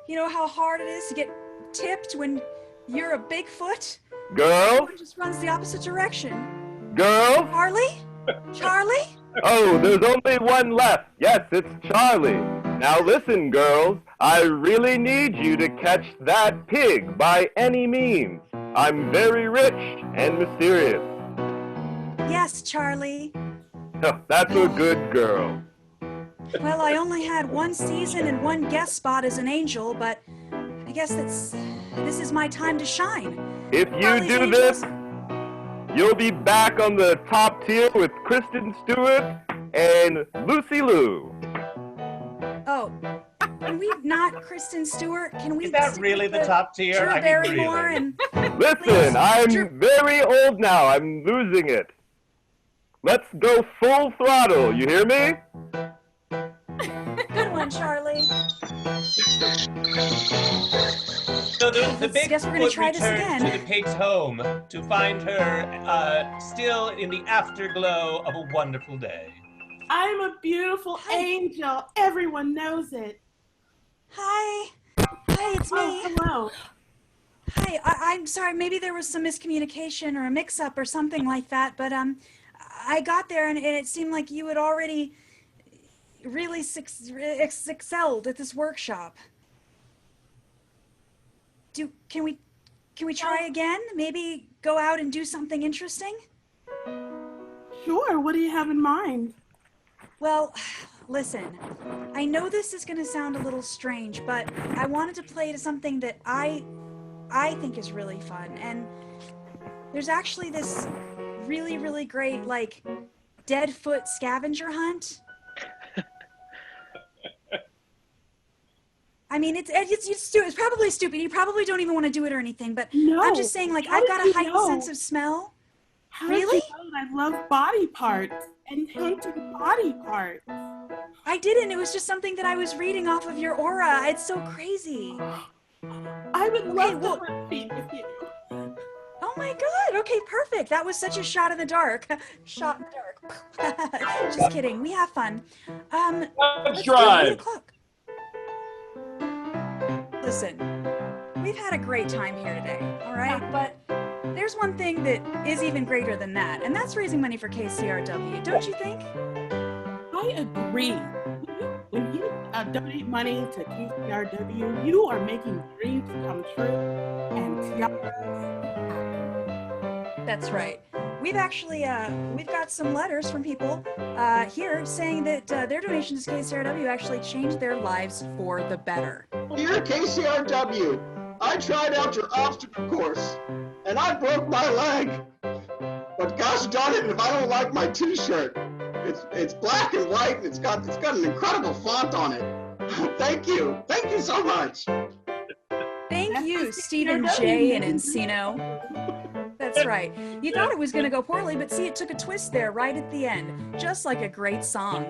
You know how hard it is to get tipped when you're a Bigfoot? Girls? Everyone just runs the opposite direction. Girls? Charlie? Charlie? Oh, there's only one left. Yes, it's Charlie. Now listen, girls. I really need you to catch that pig by any means. I'm very rich and mysterious. Yes, Charlie. Oh, that's a good girl. Well, I only had 1 season and 1 guest spot as an angel, but I guess this is my time to shine. If you Charlie's do Angels. this, you'll be back on the top tier with Kristen Stewart and Lucy Liu. Oh, can we not Kristen Stewart? Can we? Is that stick really with the top tier? Drew I mean, Barrymore really. and Listen, I'm Drew- very old now. I'm losing it. Let's go full throttle, you hear me? Good one, Charlie. So the big Guess we're gonna try this returns again. to the pig's home to find her still in the afterglow of a wonderful day. I'm a beautiful angel. Everyone knows it. Hi. Hi, it's me. Oh, hello. Hi, I'm sorry, maybe there was some miscommunication or a mix-up or something like that, but I got there and it seemed like you had already really excelled at this workshop. Can we try again? Maybe go out and do something interesting? Sure, what do you have in mind? Well, listen, I know this is going to sound a little strange, but I wanted to play to something that I think is really fun. And there's actually this really, really great, like, dead foot scavenger hunt. I mean, it's probably stupid. You probably don't even want to do it or anything, but No. I'm just saying, like, I've got a heightened sense of smell. How Really? did you know that I love body parts and hunting body parts? I didn't. It was just something that I was reading off of your aura. It's so crazy. I would love well- to repeat with you. Oh my god. Okay, perfect. That was such a shot in the dark. Shot in the dark. Just kidding. We have fun. Let's drive. 8 o'clock. Listen, we've had a great time here today, all right? But there's one thing that is even greater than that, and that's raising money for KCRW. Don't you think? I agree. When you donate money to KCRW, you are making dreams come true and tiaras. That's right. We've actually, we've got some letters from people here saying that their donations to KCRW actually changed their lives for the better. Dear KCRW, I tried out your obstacle course, and I broke my leg. But gosh darn it, if I don't like my T-shirt, it's black and white, and it's got an incredible font on it. Thank you so much. Thank you, Stephen J. and Encino. That's right. You thought it was going to go poorly, but see, it took a twist there right at the end, just like a great song.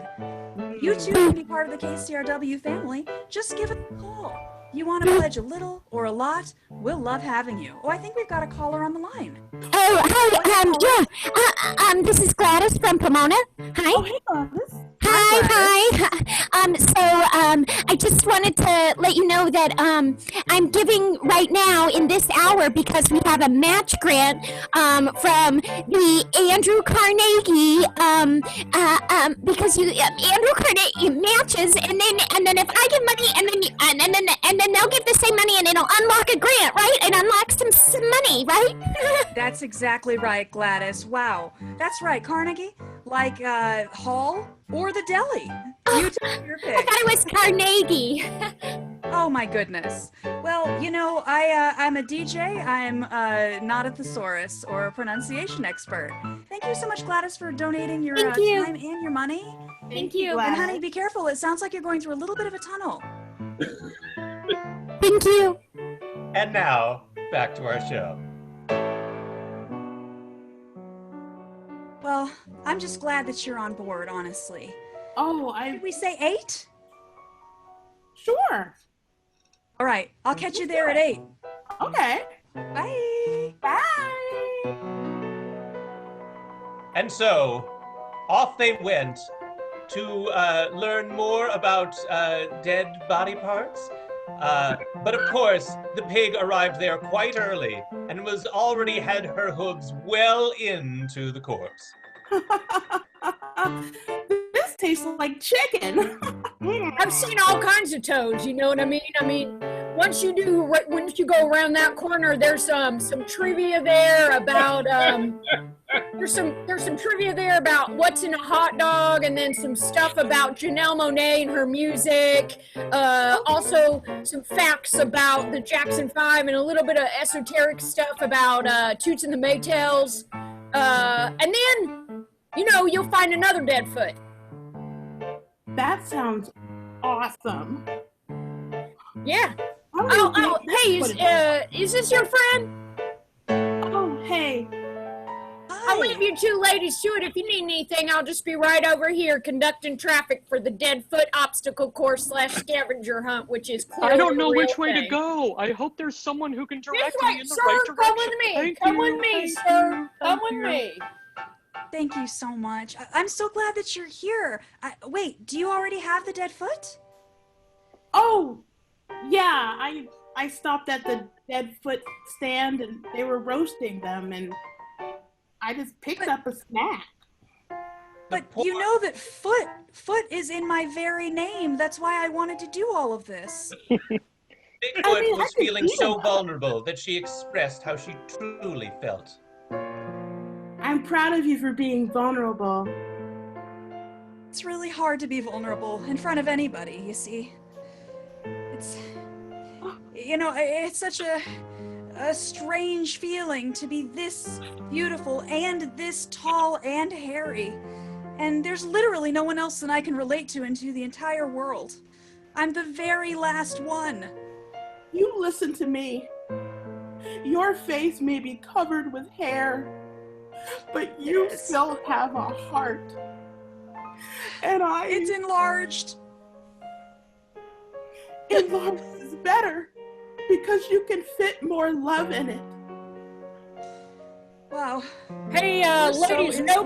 You too can be part of the KCRW family. Just give it a call. You want to pledge a little or a lot? We'll love having you. Oh, I think we've got a caller on the line. Oh, hi, this is Gladys from Pomona. Hi. Oh, hey, Gladys. Hi. I just wanted to let you know that I'm giving right now in this hour because we have a match grant from the Andrew Carnegie because Andrew Carnegie matches and then if I give money and then they'll give the same money and it'll unlock a grant, right? It unlocks some money, right? That's exactly right, Gladys. Wow. That's right, Carnegie. Like Hall or the Deli. You take your pick. I thought it was Carnegie. Oh my goodness. Well, you know, I'm a DJ. I'm not a thesaurus or a pronunciation expert. Thank you so much, Gladys, for donating your Thank you. time and your money. Thank you. And honey, be careful. It sounds like you're going through a little bit of a tunnel. Thank you. And now, back to our show. Well, I'm just glad that you're on board, honestly. Oh, Did we say 8? Sure. All right, I'll catch you there at 8. Okay. Bye. Bye. And so, off they went to learn more about dead body parts. But of course, the pig arrived there quite early and was already had her hooves well into the corpse. This tastes like chicken. I've seen all kinds of toads, you know what I mean? I mean, once you go around that corner, there's some trivia there about there's some trivia there about what's in a hot dog, and then some stuff about Janelle Monáe and her music. Also some facts about the Jackson 5 and a little bit of esoteric stuff about Toots and the Maytals. And then, you know, you'll find another dead foot. That sounds awesome. Yeah. Oh, hey, is this your friend? Oh, hey. I'll leave you two ladies to it. If you need anything, I'll just be right over here conducting traffic for the Deadfoot obstacle course / scavenger hunt, which is clearly I don't know a real which way to thing. go. I hope there's someone who can direct This way, me in the sir. right direction. Come with me. Thank Come you, with me, thank sir. you, Come thank with you. me. Thank you so much. I'm so glad that you're here. Wait, do you already have the Deadfoot? Oh, yeah. I stopped at the Deadfoot stand and they were roasting them, and I just picked up a snack. But you know that foot is in my very name. That's why I wanted to do all of this. Bigfoot was feeling so vulnerable that she expressed how she truly felt. I'm proud of you for being vulnerable. It's really hard to be vulnerable in front of anybody, you see. It's such a strange feeling to be this beautiful and this tall and hairy. And there's literally no one else that I can relate to into the entire world. I'm the very last one. You listen to me. Your face may be covered with hair, but you still have a heart. And It's enlarged. Enlarged is better because you can fit more love in it. Wow. Hey, So ladies, no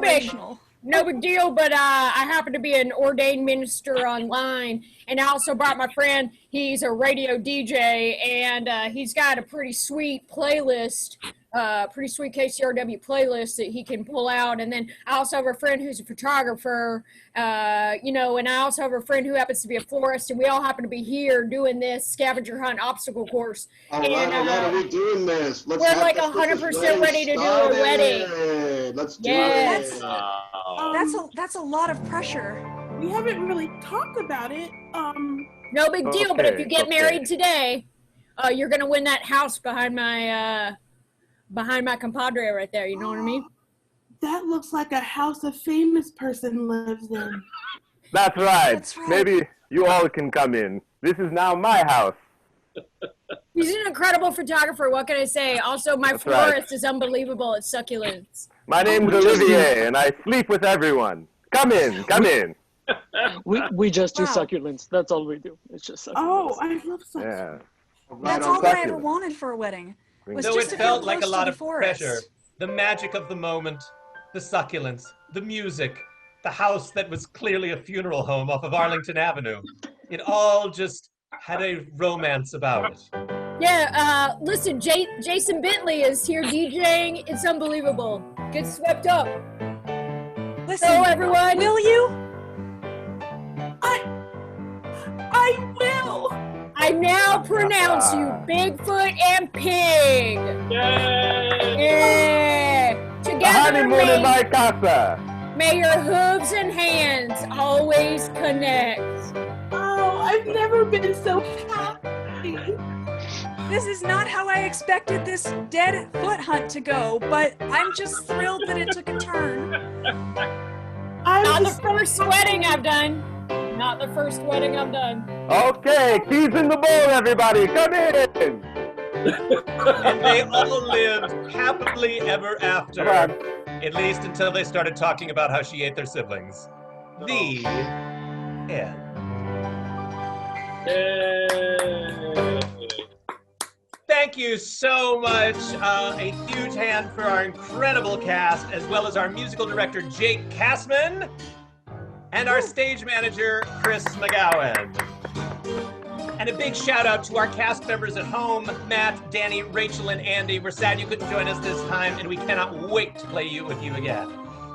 big deal, but I happen to be an ordained minister online, and I also brought my friend. He's a radio DJ, and he's got a pretty sweet playlist, pretty sweet KCRW playlist that he can pull out. And then I also have a friend who's a photographer, and I also have a friend who happens to be a florist, and we all happen to be here doing this scavenger hunt obstacle course. All right, are we doing this? We're like 100% ready to do a wedding. Let's do Yes. it. That's a lot of pressure. We haven't really talked about it. No big deal, but if you get Okay. married today, you're gonna win that house behind my compadre right there. You know what I mean? That looks like a house a famous person lives in. That's right. That's right. Maybe you all can come in. This is now my house. He's an incredible photographer. What can I say? Also, my That's right. florist is unbelievable at succulents. My name's Olivier, and I sleep with everyone. Come in, come in. We just do Wow. succulents. That's all we do. It's just succulents. Oh, I love such. Yeah. That's on, all that I ever succulent. wanted for a wedding. Was Though just it to feel felt like a close to lot the of forest. pressure, the magic of the moment, the succulents, the music, the house that was clearly a funeral home off of Arlington Avenue. It all just had a romance about it. Yeah, listen, Jason Bentley is here DJing. It's unbelievable. Get swept up. Listen, So, everyone. will you? I will. I now pronounce you Bigfoot and Pig. Yay! Yeah. A Together, honeymoon in my casa. may your hooves and hands always connect. Oh, I've never been so happy. This is not how I expected this dead foot hunt to go, but I'm just thrilled that it took a turn. Not the first wedding I've done. Not the first wedding I've done. Okay, keys in the bowl, everybody. Come in. And they all lived happily ever after. Come on. At least until they started talking about how she ate their siblings. The end. Yay! Thank you so much. A huge hand for our incredible cast, as well as our musical director, Jake Kassman, and our stage manager, Chris McGowan. And a big shout out to our cast members at home, Matt, Danny, Rachel, and Andy. We're sad you couldn't join us this time, and we cannot wait to play you with you again.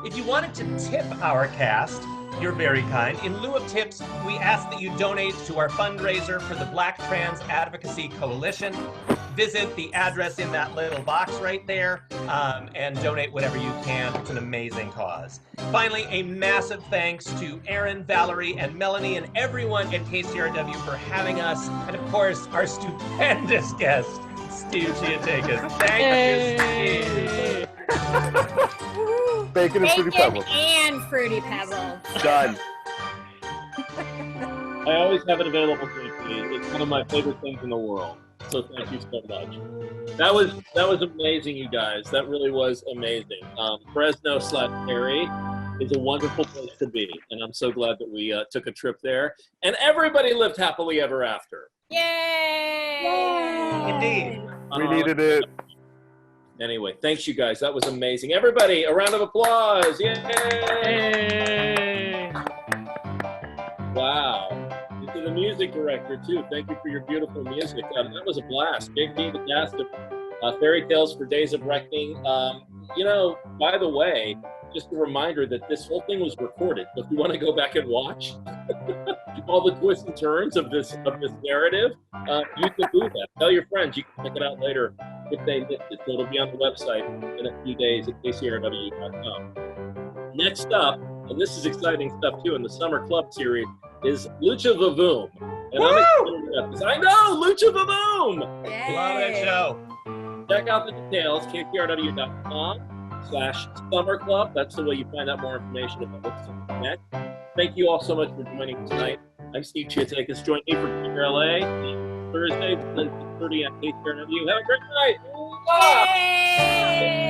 If you wanted to tip our cast, you're very kind. In lieu of tips, we ask that you donate to our fundraiser for the Black Trans Advocacy Coalition. Visit the address in that little box right there and donate whatever you can. It's an amazing cause. Finally, a massive thanks to Aaron, Valerie, and Melanie, and everyone at KCRW for having us. And of course, our stupendous guest, Steve Chiotakis. Thank you, Steve. Bacon and Fruity Bacon Pebbles. and Fruity Pebbles. Done. I always have it available to me. It's one of my favorite things in the world. So thank you so much. That was amazing, you guys. That really was amazing. Fresno/Perry is a wonderful place to be, and I'm so glad that we took a trip there. And everybody lived happily ever after. Yay! Indeed. We needed it. Anyway, thanks, you guys. That was amazing. Everybody, a round of applause. Yay! Hey. Wow. To the music director, too. Thank you for your beautiful music. That was a blast. JP, the cast of Fairytales for Days of Reckoning. You know, by the way, just a reminder that this whole thing was recorded. So if you want to go back and watch all the twists and turns of this narrative, you can do that. Tell your friends. You can check it out later if they missed it. So it'll be on the website in a few days at KCRW.com. Next up, and this is exciting stuff too, in the Summer Club series, is Lucha Vavoom. And I'm excited about this. I know, Lucha Vavoom! Love that show. Check out the details, KCRW.com/Summer Club. That's the way you find out more information about what's next. Thank you all so much for joining tonight. I'm Steve Chiotakis. Join me for KCRLA Thursday, 6:30 at KCRW. Have a great night. Yay!